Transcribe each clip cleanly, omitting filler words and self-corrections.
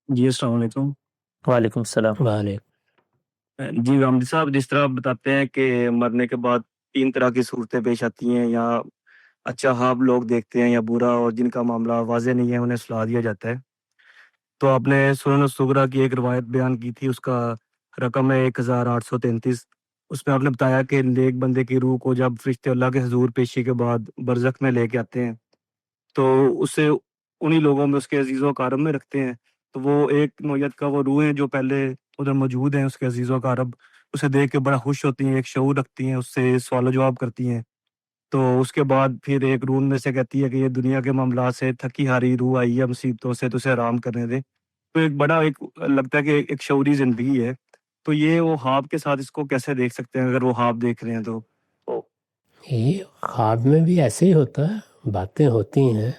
جی السلام علیکم۔ وعلیکم السلام۔ جی غامدی صاحب، جس طرح آپ بتاتے ہیں کہ مرنے کے بعد 3 طرح کی صورتیں پیش آتی ہیں، یا اچھا خواب لوگ دیکھتے ہیں یا برا، اور جن کا معاملہ واضح نہیں ہے انہیں سلا دیا جاتا ہے۔ تو آپ نے سنن الصغریٰ کی ایک روایت بیان کی تھی، اس کا رقم ہے 1833۔ اس میں آپ نے بتایا کہ نیک بندے کی روح کو جب فرشتے اللہ کے حضور پیشی کے بعد برزخ میں لے کے آتے ہیں تو اسے انہی لوگوں میں اس کے عزیز و اقارب میں رکھتے ہیں۔ تو وہ ایک نوعیت کا وہ روح ہیں جو پہلے ادھر موجود ہیں، اس کے عزیز و اقارب اسے دیکھ کے بڑا خوش ہوتی ہیں، ایک شعور رکھتی ہیں، اس سے سوال و جواب کرتی ہیں۔ تو اس کے بعد پھر ایک روح میں سے کہتی ہے کہ یہ دنیا کے معاملات سے تھکی ہاری روح آئی ہے مصیبتوں سے، تو اسے آرام کرنے دے۔ تو ایک بڑا لگتا ہے کہ ایک شعوری زندگی ہے۔ تو یہ وہ خواب کے ساتھ اس کو کیسے دیکھ سکتے ہیں اگر وہ خواب دیکھ رہے ہیں تو؟ یہ خواب میں بھی ایسے ہی ہوتا ہے، باتیں ہوتی ہیں،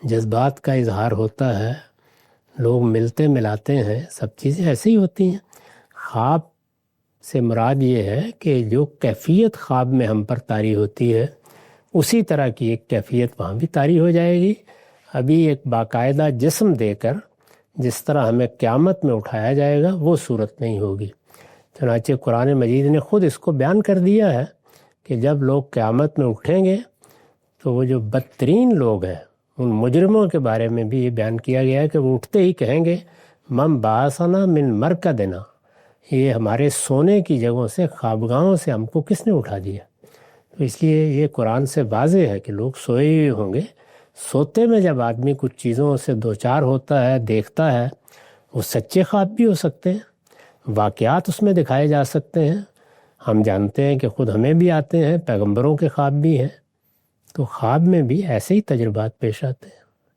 جذبات کا اظہار ہوتا ہے، لوگ ملتے ملاتے ہیں، سب چیزیں ایسے ہی ہوتی ہیں۔ خواب سے مراد یہ ہے کہ جو کیفیت خواب میں ہم پر طاری ہوتی ہے اسی طرح کی ایک کیفیت وہاں بھی طاری ہو جائے گی۔ ابھی ایک باقاعدہ جسم دے کر جس طرح ہمیں قیامت میں اٹھایا جائے گا وہ صورت نہیں ہوگی۔ چنانچہ قرآن مجید نے خود اس کو بیان کر دیا ہے کہ جب لوگ قیامت میں اٹھیں گے تو وہ جو بدترین لوگ ہیں ان مجرموں کے بارے میں بھی یہ بیان کیا گیا ہے کہ وہ اٹھتے ہی کہیں گے من بعثنا من مرقدنا، یہ ہمارے سونے کی جگہوں سے، خوابگاہوں سے ہم کو کس نے اٹھا دیا۔ تو اس لیے یہ قرآن سے واضح ہے کہ لوگ سوئے ہوئے ہوں گے۔ سوتے میں جب آدمی کچھ چیزوں سے دوچار ہوتا ہے، دیکھتا ہے، وہ سچے خواب بھی ہو سکتے ہیں، واقعات اس میں دکھائے جا سکتے ہیں۔ ہم جانتے ہیں کہ خود ہمیں بھی آتے ہیں، پیغمبروں کے خواب بھی ہیں، تو خواب میں بھی ایسے ہی تجربات پیش آتے ہیں۔